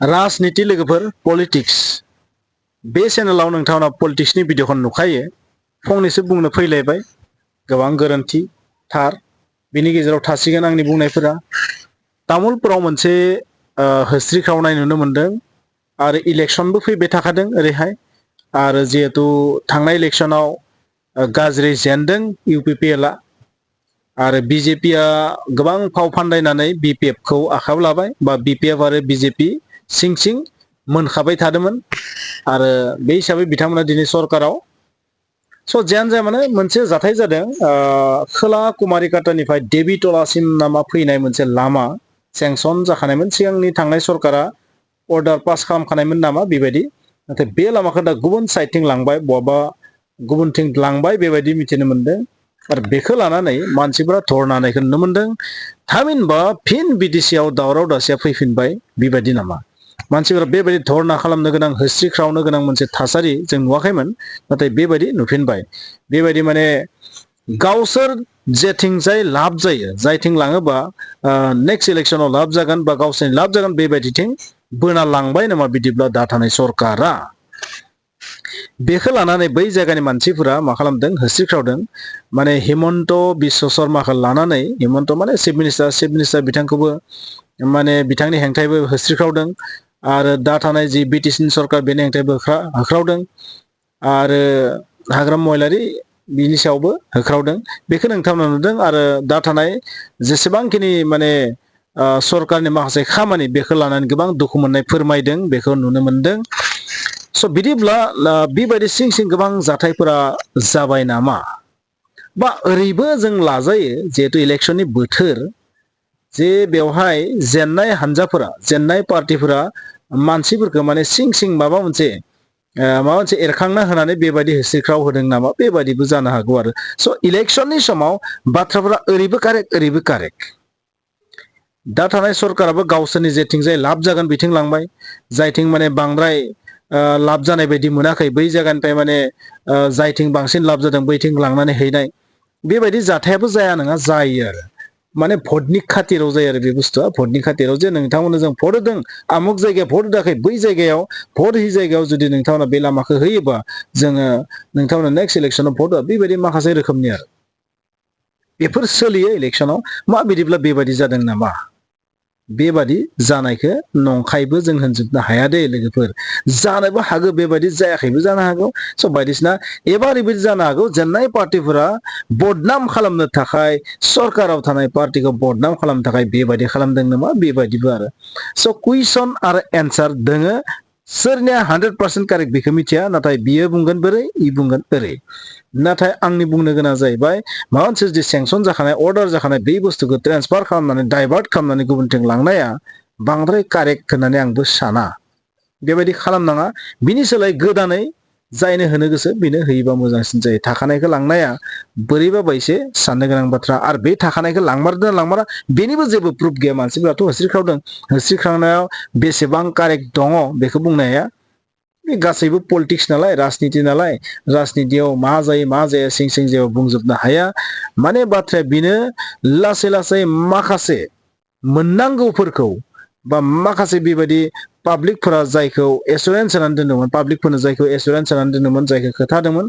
राजनीति लोगोफोर पलिटिक्स बे चेनेलाव नोंथांमोना पलिटिक्सनि भिडिअखौ नुखायो फंनैसो बुंनो फैलायबाय गोबां गोरोन्थि थार बिनि गेजेराव थासिगोन आंनि बुंनायफोरा तामुलपुराव मोनसे होस्रिख्रावनाय नुनो मोनदों आरो इलेक्शनबो फैबाय थाखादों ओरैहाय आरो जिहेतु थांनाय इलेक्शनाव गाज्रि जेनदों इउपिपिएलआ आरो बिजेपिआ गोबां फाव फान्दायनानै बिपिएफखौ आखायाव लाबाय बा बिपिएफ आरो बिजेपि सिं सिं मोनखाबाय थादोंमोन आरो बे हिसाबै बिथांमोना दिनै सरकाराव स' जियानो जाया माने मोनसे जाथाय जादों खोला कुमारिकाटानिफ्राय देबिटलासिम नामा फैनाय मोनसे लामा सेंसन जाखानायमोन सिगांनि थांनाय सरकारा अर्डार पास खालामखानायमोन नामा बेबायदि नाथाय बे लामाखौ दा गुबुन साइडथिं लांबाय बहाबा गुबुनथिं लांबाय बेबायदि मिथिनो मोनदों आरो बेखौ लानानै मानसिफोरा धरनानायखौ नुनो मोनदों थामहिनबा फिन बिटिसिआव दावराव दासिया फैफिनबाय बेबायदि नामा मानसिफोरा बेबायदि धरना खालामनो गोनां होस्रिख्रावनो गोनां मोनसे थासारि जों नुवाखैमोन नाथाय बेबायदि नुफिनबाय बेबायदि माने गावसोर जेथिंजाय लाब जायो जायथिं लाङोबा नेक्स्ट इलेक्शनाव लाब जागोन बा गावसोरनि लाब जागोन बेबायदिथिं बोना लांबाय नामा बिदिब्ला दा थानाय सरकारा बेखौ लानानै बै जायगानि मानसिफोरा मा खालामदों होस्रिख्रावदों माने हिमन्त बिश्व शर्माखौ लानानै हिमन्त माने चिफ मिनिस्टार बिथांखौबो माने बिथांनि हेंथायैबो होस्रिख्रावदों आरो दा थानाय जि बिटिसिनि सरकार बेनि हेंथायैबो होख्रावदों आरो हाग्रामा महिलारि बिनि सायावबो होख्रावदों बेखौ नोंथांमोना नुदों आरो दा थानाय जेसेबांखिनि माने सरकारनि माखासे खामानि बेखौ लानानै गोबां दुखु मोननाय फोरमायदों बेखौ नुनो मोनदों स' बिदिब्ला बेबायदि सिं सिं गोबां जाथायफोरा जाबाय नामा बा ओरैबो जों लाजायो जिहेतु इलेक्शननि बोथोर जे बेवहाय जेननाय हानजाफोरा जेननाय पार्टिफोरा मानसिफोरखौ माने सिं सिं माबा मोनसे एरखांना होनानै बेबायदि होस्रिख्राव होदों नामा बेबायदिबो जानो हागौ आरो स' इलेक्शननि समाव बाथ्राफोरा ओरैबो कारेक्ट दा थानाय सरकाराबो गावसोरनि जेथिंजाय लाब जागोन बिथिं लांबाय जायथिं माने बांद्राय लाब जानाय बायदि मोनाखै बै जायगानिफ्राय माने जायथिं बांसिन लाब जादों बैथिं लांनानै हैनाय बेबायदि जाथायाबो जाया नङा जायो आरो माने भटनि खातिराव जायो आरो बे बुस्थुआ भटनि खातिराव जे नोंथांमोननो जों भट होदों आमुक जायगायाव भट होआखै बै जायगायाव भट होयि जायगायाव जुदि नोंथांमोना बे लामाखौ होयोबा जोङो नोंथांमोना नेक्स्ट इलेक्शनाव भट होआ बेबायदि माखासे रोखोमनि आरो बेफोर सोलियो इलेक्शनाव मा बिदिब्ला बेबायदि जादों नामा बेबादि जानायखौ नंखायबो जों होनजोबनो हाया दे लोगोफोर जानोबो हागौ बेबायदि जायाखैबो जानो हागौ स' बायदिसिना एबा ओरैबायदि जानो हागौ जेननाय पार्टिफोरा बदनाम खालामनो थाखाय सरकाराव थानाय पार्टिखौ बदनाम खालामनो थाखाय बेबायदि खालामदों नामा बेबायदिबो आरो स' कुइसन आरो एन्सार दोङो सोरनिया 100% कारेक्ट बेखौ मिथिया नाथाय बियो बुंगोन बोरै इ बुंगोन ओरै नाथाय आंनि बुंनो गोनां जाहैबाय माबा मोनसे जुदि सेंसन जाखानाय अर्डार जाखानाय बे बुस्थुखौ ट्रेन्सफार खालामनानै डाइभार्ट खालामनानै गुबुनथिं लांनाया बांद्राय कारेक्ट होननानै आंबो साना बेबायदि खालामनाङा बिनि सोलाय गोदानै जायनो होनो गोसो बेनो होयोबा मोजांसिन जायो थाखानायखौ लांनाया बोरैबाबा एसे साननो गोनां बाथ्रा आरो बे थाखानायखौ लांमारदों लांमारा बेनिबो जेबो प्रुफ गैया मानसिफोराथ' होस्रिख्रावदों होस्रिख्रावनायाव बेसेबां कारेक्ट दङ बेखौ बुंनो हाया बे गासैबो पलिटिक्स नालाय राजनिति नालाय राजनितियाव मा जायो मा जाया सिं सिं जेबो बुंजोबनो हाया माने बाथ्राया बेनो लासै लासै माखासे मोननांगौफोरखौ बा माखासे बेबायदि पाब्लिकफोरा जायखौ एसुरेन्स होनानै दोनदोंमोन पाब्लिकफोरनो जायखौ एसुरेन्स होनानै दोनदोंमोन जायखौ खोथादोंमोन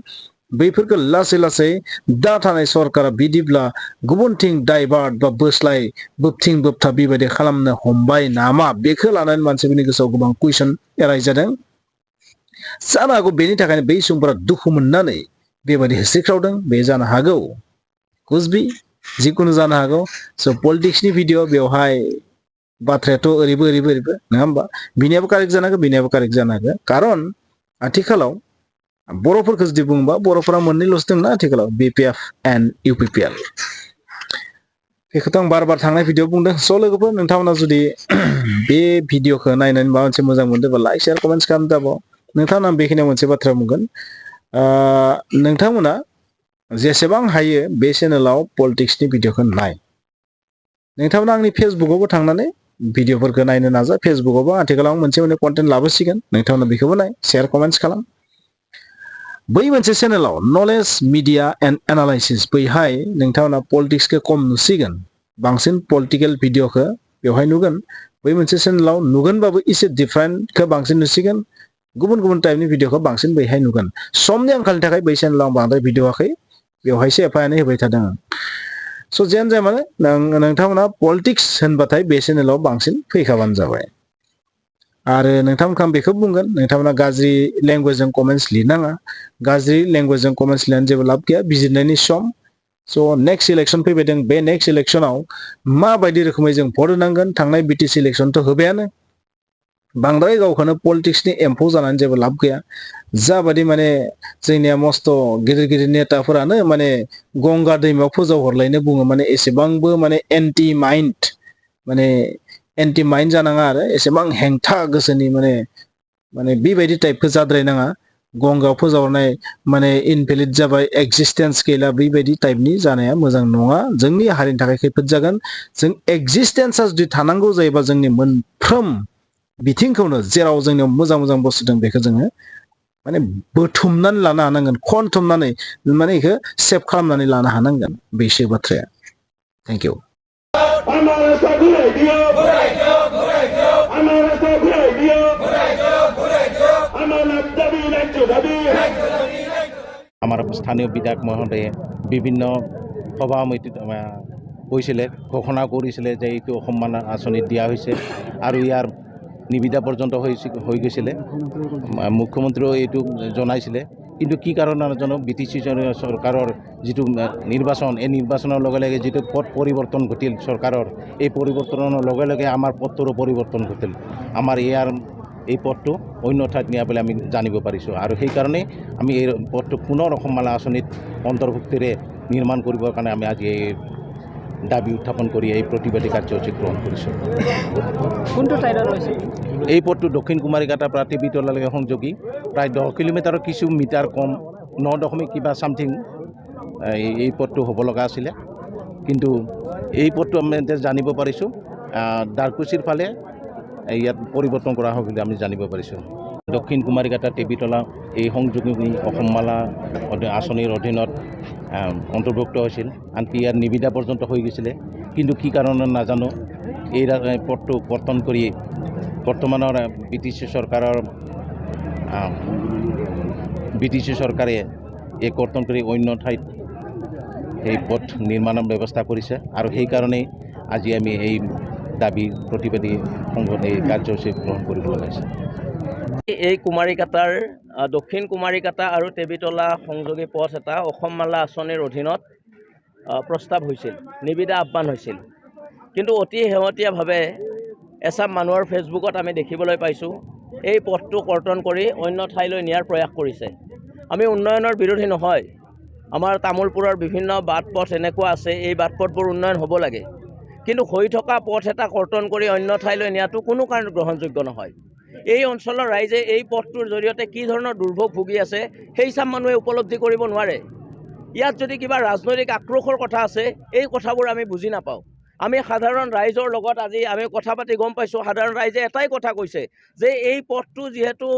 बैफोरखौ लासै लासै दा थानाय सरकारा बिदिब्ला गुबुनथिं डाइभार्ट बा बोस्लाय बोबथिं बोबथा बेबायदि खालामनो हमबाय नामा बेखौ लानानै मानसिफोरनि गोसोआव गोबां कुइसन एरायजादों जानो हागौ बेनि थाखायनो बै सुबुंफोरा दुखु मोननानै बेबायदि होस्रिख्रावदों बे जानो हागौ कुचबि जिखुनु जानो हागौ स' पलिटिक्सनि भिडिअ बेवहाय बाथ्रायाथ' ओरैबो नङा होमबा बिनियाबो कारेक्ट जानो हागौ बिनियाबो कारेक्ट जानो हागौ खारन आथिखालाव बर'फोरखौ जुदि बुङोबा बर'फोरा मोननैल'सो दंना आथिखालाव बिपिएफ एन्ड इउपिपिएल बेखौथ' आं बार थांनाय भिडिअ बुंदों स' लोगोफोर नोंथांमोना जुदि बे भिडिअखौ नायनानै माबा मोनसे मोजां मोनदोंबा लाइक शेयार कमेन्ट्स खालामदाबाव नोंथांमोना बेखिनियाव मोनसे बाथ्रा बुंगोन नोंथांमोना जेसेबां हायो बे चेनेलाव पलिटिक्सनि भिडिअखौ नाय नोंथांमोना आंनि फेसबुकआवबो थांनानै भिडिअफोरखौ नायनो नाजा फेसबुकआवबो आथिखालाव मोनसे कन्टेन्ट लाबोसिगोन नोंथांमोना बेखौबो नाय शेयार कमेन्ट्स खालाम बै मोनसे चेनेलाव नलेज मिडिया एन्ड एनालाइसिस बैहाय नोंथांमोना पलिटिक्सखौ खम नुसिगोन बांसिन पलिटिकल भिडिअखौ बेवहाय नुगोन बै मोनसे चेनेलाव नुगोनबाबो एसे डिफारेन्टखौ बांसिन नुसिगोन गुबुन गुबुन टाइपनि भिडिअखौ बांसिन बैहाय नुगोन समनि आंखालनि थाखाय बै चेनेलाव बांद्राय भिडिअ होआखै बेवहायसो एफा एनै होबाय थादों स' जियानो जाया माने नोंथांमोना पलिटिक्स होनबाथाय बे चेनेलाव बांसिन फैखाबानो जाबाय आरो नोंथांमोनखौ आं बेखौ बुंगोन नोंथांमोना गाज्रि लेंगुवेजजों कमेन्ट्स लिरनाङा गाज्रि लेंगुवेजजों कमेन्ट्स लिरनानै जेबो लाब गैया बिजिरनायनि सम स' नेक्स्ट इलेक्सन फैबाय दं बे नेक्स्ट इलेक्सनाव माबायदि रोखोमै जों भट होनांगोन थांनाय BTC इलेक्सनथ' होबायानो बांद्राय गावखौनो पलिटिक्सनि एम्फौ जानानै जेबो लाब गैया जाबादि माने जोंनिया मस्त' गिदिर गिदिर नेताफोरानो माने गंगा दैमायाव फोजावहरलायनो बुङो माने एसेबांबो माने एन्टि माइन्ड जानाङा आरो एसेबां हेंथा गोसोनि माने बेबायदि टाइपखौ जाद्रायनाङा गंगायाव फोजावहरनाय माने इनभेलिड जाबाय एक्जिस्टेन्स गैला बेबायदि टाइपनि जानाया मोजां नङा जोंनि हारिनि थाखाय खैफोद जागोन जों एक्जिस्टेन्सआ जुदि थानांगौ जायोबा जोंनि मोनफ्रोम बिथिंखौनो जेराव जोंनियाव मोजां मोजां बुस्थु दं बेखौ जोङो माने बोथुमनानै लानो हानांगोन खनथुमनानै माने बेखौ सेभ खालामनानै लानो हानांगोन बेसो बाथ्राया थेंक इउ আমাৰ স্থানীয় বিধায়ক মহোদয়ে বিভিন্ন সভা-সমিতিত কৈছিলে ঘোষণা কৰিছিলে যে এইটো সন্মান আঁচনি দিয়া হৈছে আৰু ইয়াৰ নিবিদা পৰ্যন্ত হৈ গৈছিলে মুখ্যমন্ত্ৰীও এইটো জনাইছিলে কিন্তু কি কাৰণ নাজানো BTC চৰকাৰৰ যিটো নিৰ্বাচন এই নিৰ্বাচনৰ লগে লগে যিটো পথ পৰিৱৰ্তন ঘটিল চৰকাৰৰ এই পৰিৱৰ্তনৰ লগে লগে আমাৰ পথটোৰো পৰিৱৰ্তন ঘটিল আমাৰ এই পথটো অন্য ঠাইত নিয়া বুলি আমি জানিব পাৰিছোঁ আৰু সেইকাৰণে আমি এই পথটো পুনৰ অসমমালা আঁচনিত অন্তৰ্ভুক্তিৰে নিৰ্মাণ কৰিবৰ কাৰণে আমি আজি এই দাবী উত্থাপন কৰি এই প্ৰতিবাদী কাৰ্যসূচী গ্ৰহণ কৰিছোঁ কোনটো চাইডত হৈছে এই পথটো দক্ষিণ কুমাৰীঘাটাৰ পৰা টিবিতলালৈকে সংযোগী প্ৰায় 10 কিলোমিটাৰৰ কিছু মিটাৰ কম 9 কিবা সামথিং এই পথটো হ'ব লগা আছিলে কিন্তু এই পথটো আমি জানিব পাৰিছোঁ দাৰকুছিৰ ফালে ইয়াত পৰিৱৰ্তন কৰা হ'ব বুলি আমি জানিব পাৰিছোঁ দক্ষিণ কুমাৰীঘাটা টিবিতলা এই সংযোগী অসমমালা আঁচনিৰ অধীনত অন্তৰ্ভুক্ত হৈছিল আনকি ইয়াৰ নিবিদা পৰ্যন্ত হৈ গৈছিলে কিন্তু কি কাৰণত নাজানো এই পথটো কৰ্তন কৰি বৰ্তমানৰ BTC চৰকাৰে এই কৰ্তন কৰি অন্য ঠাইত এই পথ নিৰ্মাণৰ ব্যৱস্থা কৰিছে আৰু সেইকাৰণেই আজি আমি এই দাবী প্ৰতিবাদী সংগঠন এই কাৰ্যসূচী গ্ৰহণ কৰিব লাগিছে এই কুমাৰীঘাটাৰ দক্ষিণ কুমাৰীঘাটা আৰু টেবিতলা সংযোগী পথ এটা অসমমালা আঁচনিৰ অধীনত প্ৰস্তাৱ হৈছিল নিবিদা আহ্বান হৈছিল কিন্তু অতি শেহতীয়াভাৱে এচাম মানুহৰ ফেচবুকত আমি দেখিবলৈ পাইছোঁ এই পথটো কৰ্তন কৰি অন্য ঠাইলৈ নিয়াৰ প্ৰয়াস কৰিছে আমি উন্নয়নৰ বিৰোধী নহয় আমাৰ তামোলপুৰৰ বিভিন্ন বাট পথ এনেকুৱা আছে এই বাট পথবোৰ উন্নয়ন হ'ব লাগে কিন্তু হৈ থকা পথ এটা কৰ্তন কৰি অন্য ঠাইলৈ নিয়াটো কোনো কাৰণত গ্ৰহণযোগ্য নহয় এই অঞ্চলৰ ৰাইজে এই পথটোৰ জৰিয়তে কি ধৰণৰ দুৰ্ভোগ ভুগি আছে সেই চাম মানুহে উপলব্ধি কৰিব নোৱাৰে ইয়াত যদি কিবা ৰাজনৈতিক আক্ৰোশৰ কথা আছে এই কথাবোৰ আমি বুজি নাপাওঁ আমি সাধাৰণ ৰাইজৰ লগত আজি আমি কথা পাতি গম পাইছোঁ সাধাৰণ ৰাইজে এটাই কথা কৈছে যে এই পথটো যিহেতু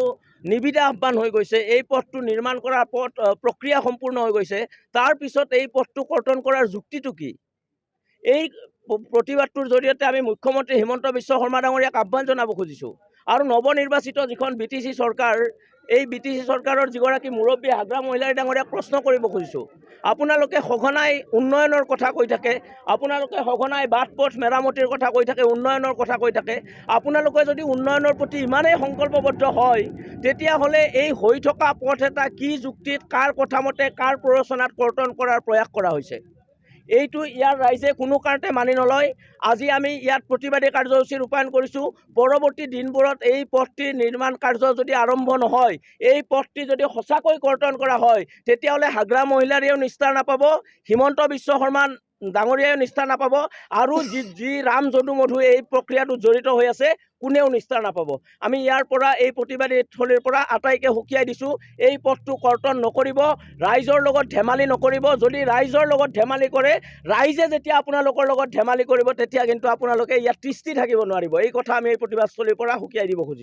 নিবিদা আহ্বান হৈ গৈছে এই পথটো নিৰ্মাণ কৰাৰ প্ৰক্ৰিয়া সম্পূৰ্ণ হৈ গৈছে তাৰ পিছত এই পথটো কৰ্তন কৰাৰ যুক্তিটো কি এই প্ৰতিবাদটোৰ জৰিয়তে আমি মুখ্যমন্ত্ৰী হিমন্ত বিশ্ব শৰ্মা ডাঙৰীয়াক আহ্বান জনাব খুজিছোঁ আৰু নৱনিৰ্বাচিত যিখন BTC চৰকাৰ এই BTC চৰকাৰৰ যিগৰাকী মুৰব্বী হাগ্ৰাম মহিলাৰী ডাঙৰীয়াক প্ৰশ্ন কৰিব খুজিছোঁ আপোনালোকে সঘনাই উন্নয়নৰ কথা কৈ থাকে আপোনালোকে সঘনাই বাট পথ মেৰামতিৰ কথা কৈ থাকে উন্নয়নৰ কথা কৈ থাকে আপোনালোকে যদি উন্নয়নৰ প্ৰতি ইমানেই সংকল্পবদ্ধ হয় তেতিয়াহ'লে এই হৈ থকা পথ এটা কি যুক্তিত কাৰ কথা মতে কাৰ প্ৰৰোচনাত কৰ্তন কৰাৰ প্ৰয়াস কৰা হৈছে এইটো ইয়াৰ ৰাইজে কোনো কাৰণতে মানি নলয় আজি আমি ইয়াত প্ৰতিবাদী কাৰ্যসূচী ৰূপায়ণ কৰিছোঁ পৰৱৰ্তী দিনবোৰত এই পথটিৰ নিৰ্মাণ কাৰ্য যদি আৰম্ভ নহয় এই পথটি যদি সঁচাকৈ কৰ্তন কৰা হয় তেতিয়াহ'লে হাগ্ৰাম মহিলাৰীয়েও নিস্তাৰ নাপাব হিমন্ত বিশ্ব শৰ্মা ডাঙৰীয়াও নিস্তাৰ নাপাব আৰু যি ৰাম যদু মধু এই প্ৰক্ৰিয়াটো জড়িত হৈ আছে কোনেও নিস্তাৰ নাপাব আমি ইয়াৰ পৰা এই প্ৰতিবাদী থলীৰ পৰা আটাইকে হুকিয়াই দিছোঁ এই পথটো কৰ্তন নকৰিব ৰাইজৰ লগত ধেমালি নকৰিব যদি ৰাইজৰ লগত ধেমালি কৰে ৰাইজে যেতিয়া আপোনালোকৰ লগত ধেমালি কৰিব তেতিয়া কিন্তু আপোনালোকে ইয়াত তিষ্টি থাকিব নোৱাৰিব এই কথা আমি এই প্ৰতিবাদস্থলীৰ পৰা হুকিয়াই দিব খুজিছোঁ